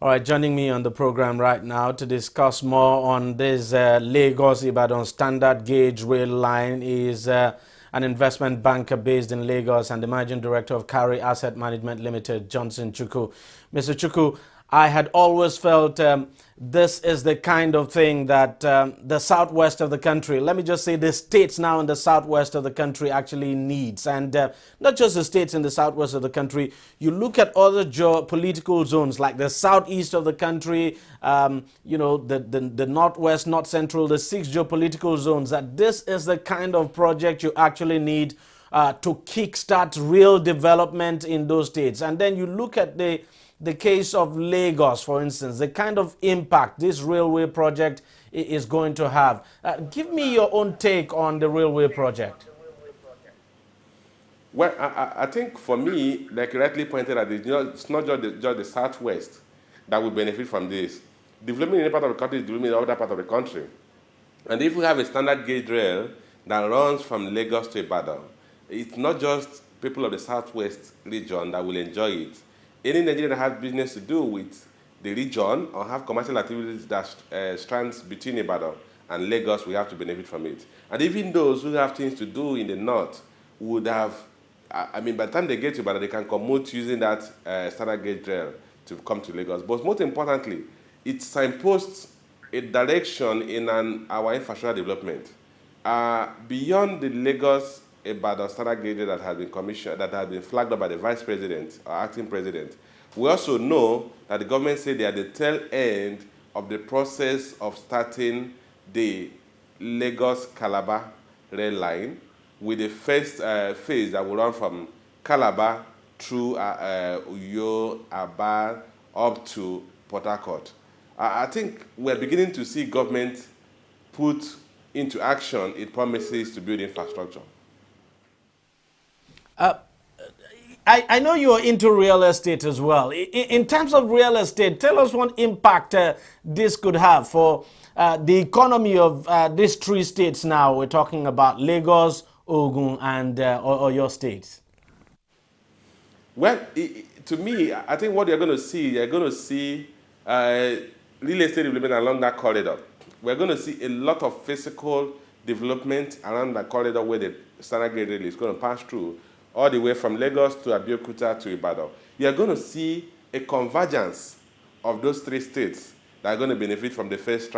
All right, joining me on the program right now to discuss more on this Lagos-Ibadan standard gauge rail line is an investment banker based in Lagos and the managing director of Kari Asset Management Limited, Johnson Chukwu. Mr. Chukwu, I had always felt this is the kind of thing that the southwest of the country, let me just say the states now in the southwest of the country actually needs. And not just the states in the southwest of the country, you look at other geopolitical zones like the southeast of the country, the northwest, north central, the 6 geopolitical zones, that this is the kind of project you actually need to kickstart real development in those states. And then you look at the case of Lagos, for instance, the kind of impact this railway project is going to have. Give me your own take on the railway project. Well, I think for me, like you rightly pointed out, it's not just the southwest that will benefit from this. Development in a part of the country is development in other part of the country. And if we have a standard gauge rail that runs from Lagos to Ibadan, it's not just people of the southwest region that will enjoy it. Any Nigerian that has business to do with the region or have commercial activities that strands between Ibadan and Lagos will have to benefit from it. And even those who have things to do in the north would have, by the time they get to Ibadan, they can commute using that standard gauge rail to come to Lagos. But most importantly, it signposts a direction in our infrastructure development. Beyond the Lagos Ibadan standard gauge that has been commissioned, that has been flagged up by the vice president or acting president, we also know that the government said they are at the tail end of the process of starting the Lagos-Calabar rail line with the first phase that will run from Calabar through Uyo, Aba, up to Port Harcourt. I think we're beginning to see government put into action its promises to build infrastructure. I know you're into real estate as well. In terms of real estate, tell us what impact this could have for the economy of these 3 states now. We're talking about Lagos, Ogun, and Oyo states. Well, to me, I think what you're going to see real estate development along that corridor. We're going to see a lot of physical development around that corridor where the standard gauge rail is going to pass through, all the way from Lagos to Abeokuta to Ibadan. You're going to see a convergence of those 3 states that are going to benefit from the first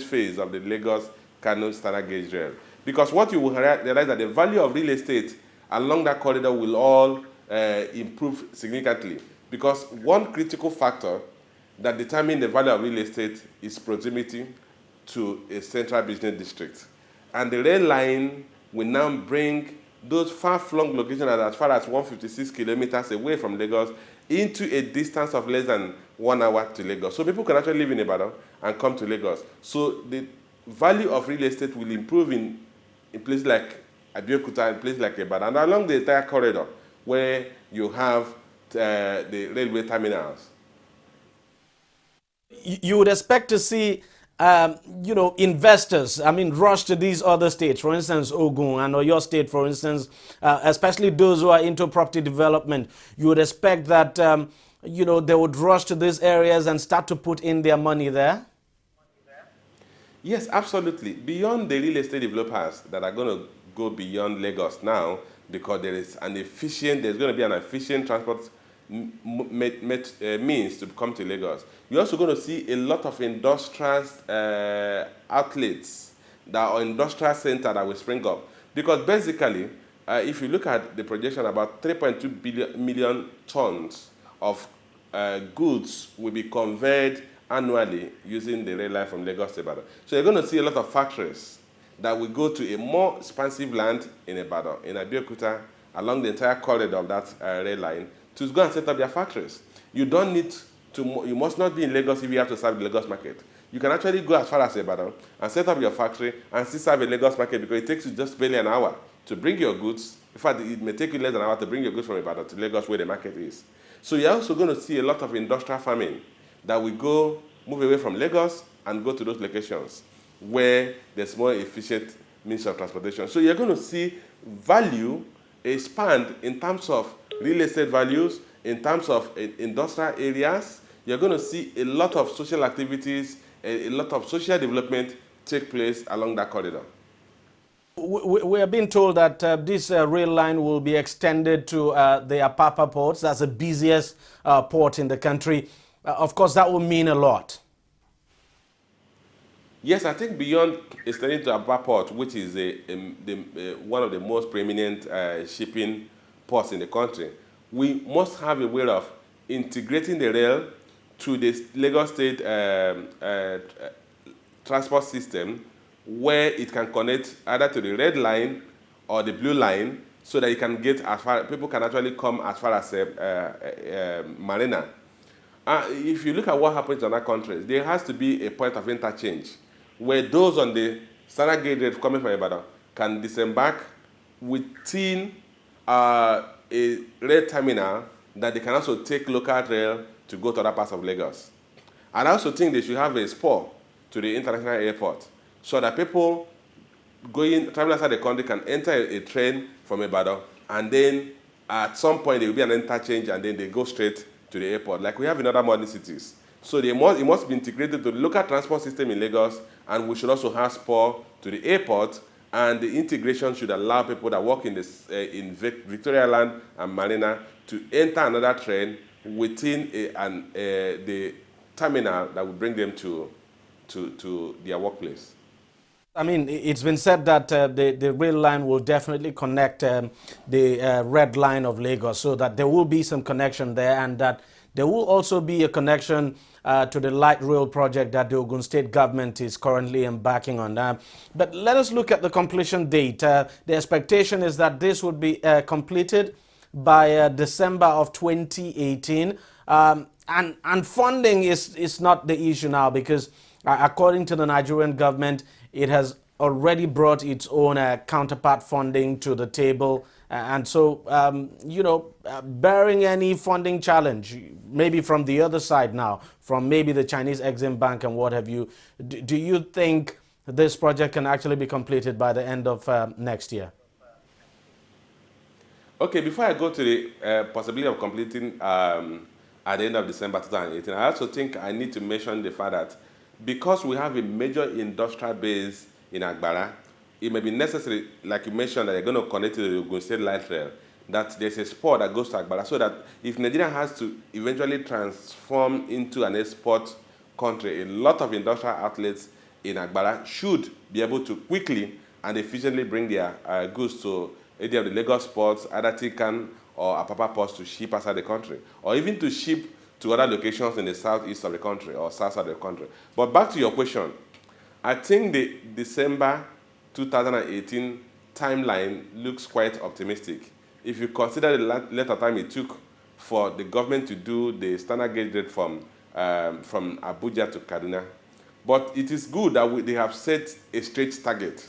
phase of the Lagos-Kano standard gauge rail. Because what you will realize that the value of real estate along that corridor will all improve significantly. Because one critical factor that determines the value of real estate is proximity to a central business district. And the rail line will now bring those far-flung locations as far as 156 kilometers away from Lagos into a distance of less than 1 hour to Lagos. So people can actually live in Ibadan and come to Lagos. So the value of real estate will improve in places like Abeokuta and places like Ibadan, and along the entire corridor where you have the railway terminals. You would expect to see investors, rush to these other states, for instance, Ogun and Oyo State, for instance, especially those who are into property development. You would expect that, they would rush to these areas and start to put in their money there? Yes, absolutely. Beyond the real estate developers that are going to go beyond Lagos now, because there's going to be an efficient transport means to come to Lagos. You're also going to see a lot of industrial outlets or industrial centers that will spring up. Because basically, if you look at the projection, about 3.2 million tons of goods will be conveyed annually using the rail line from Lagos to Ibadan. So you're going to see a lot of factories that will go to a more expansive land in Ibadan, in Abeokuta, along the entire corridor of that rail line, to go and set up their factories. You must not be in Lagos if you have to serve the Lagos market. You can actually go as far as Ibadan and set up your factory and still serve a Lagos market, because it takes you just barely an hour to bring your goods. In fact, it may take you less than an hour to bring your goods from Ibadan to Lagos where the market is. So you're also going to see a lot of industrial farming that will move away from Lagos and go to those locations where there's more efficient means of transportation. So you're going to see value expand in terms of real estate values, in terms of industrial areas. you're going to see a lot of social activities, a lot of social development take place along that corridor. We are being told that this rail line will be extended to the Apapa ports. That's the busiest port in the country. Of course, that will mean a lot. Yes, I think beyond extending to Apapa port, which is one of the most preeminent shipping ports in the country, we must have a way of integrating the rail to the Lagos State transport system, where it can connect either to the red line or the blue line, so that you can get as far, people can actually come as far as Marina. If you look at what happens in other countries, there has to be a point of interchange where those on the standard gauge rail coming from Ibadan can disembark within a rail terminal, that they can also take local rail to go to other parts of Lagos. And I also think they should have a spur to the international airport, so that people traveling outside the country can enter a train from Ibadan, and then at some point there will be an interchange, and then they go straight to the airport, like we have in other modern cities. So it must be integrated to the local transport system in Lagos, and we should also have spur to the airport, and the integration should allow people that work in Victoria Land and Marina to enter another train within the terminal that will bring them to their workplace. I mean, it's been said that the rail line will definitely connect the red line of Lagos, so that there will be some connection there, and that there will also be a connection to the light rail project that the Ogun State government is currently embarking on. But let us look at the completion date. The expectation is that this would be completed by December of 2018. And funding is not the issue now, because according to the Nigerian government, it has already brought its own counterpart funding to the table. And so, bearing any funding challenge, maybe from the other side now, from maybe the Chinese Exim Bank and what have you, do you think this project can actually be completed by the end of next year? Okay, before I go to the possibility of completing at the end of December 2018, I also think I need to mention the fact that because we have a major industrial base in Agbara, it may be necessary, like you mentioned, that you're going to connect to the Ogun State Light Rail, that there's a spur that goes to Agbara, so that if Nigeria has to eventually transform into an export country, a lot of industrial outlets in Agbara should be able to quickly and efficiently bring their goods to either of the Lagos ports, either Tikan or Apapa ports, to ship outside the country, or even to ship to other locations in the southeast of the country or south side of the country. But back to your question, I think the December 2018 timeline looks quite optimistic. If you consider the length of time it took for the government to do the standard gauge rate from Abuja to Kaduna. But it is good that they have set a straight target.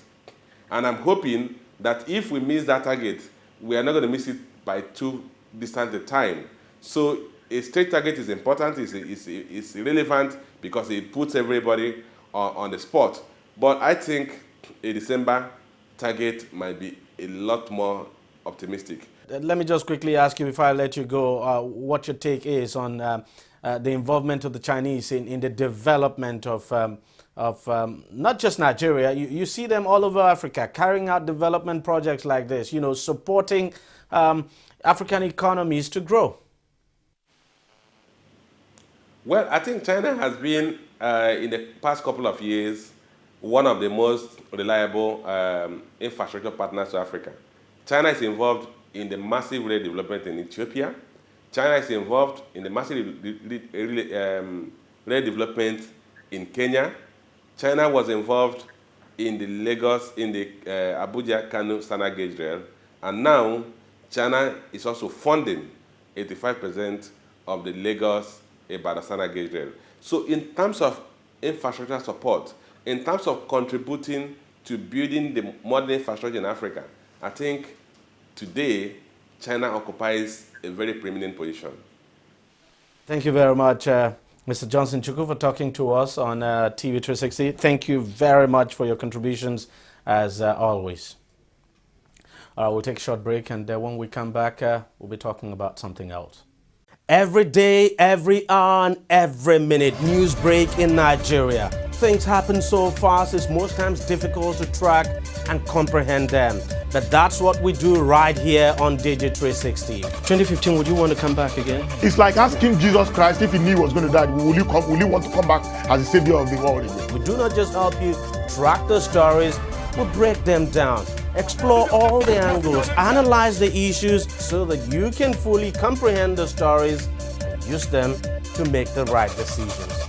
And I'm hoping that if we miss that target, we are not going to miss it by too distant a time. So a straight target is important, it's relevant, because it puts everybody on the spot. But I think a December target might be a lot more optimistic. Let me just quickly ask you, before I let you go, what your take is on the involvement of the Chinese in the development of not just Nigeria. You see them all over Africa carrying out development projects like this, supporting African economies to grow. Well, I think China has been, in the past couple of years, one of the most reliable infrastructure partners to Africa. China is involved in the massive rail development in Ethiopia. China is involved in the massive rail development in Kenya. China was involved in the Abuja Kano standard gauge rail. And now, China is also funding 85% of the Lagos Ibadan standard gauge rail. So in terms of infrastructure support, in terms of contributing to building the modern infrastructure in Africa, I think today China occupies a very preeminent position. Thank you very much, Mr. Johnson Chukwu, for talking to us on TV360. Thank you very much for your contributions, as always. We'll take a short break, and when we come back, we'll be talking about something else. Every day, every hour, and every minute, news break in Nigeria. Things happen so fast, it's most times difficult to track and comprehend them. But that's what we do right here on DEJI360. 2015, would you want to come back again? It's like asking Jesus Christ if he knew he was going to die, will you want to come back as the savior of the world again? We do not just help you track the stories, we break them down, explore all the angles, analyze the issues so that you can fully comprehend the stories and use them to make the right decisions.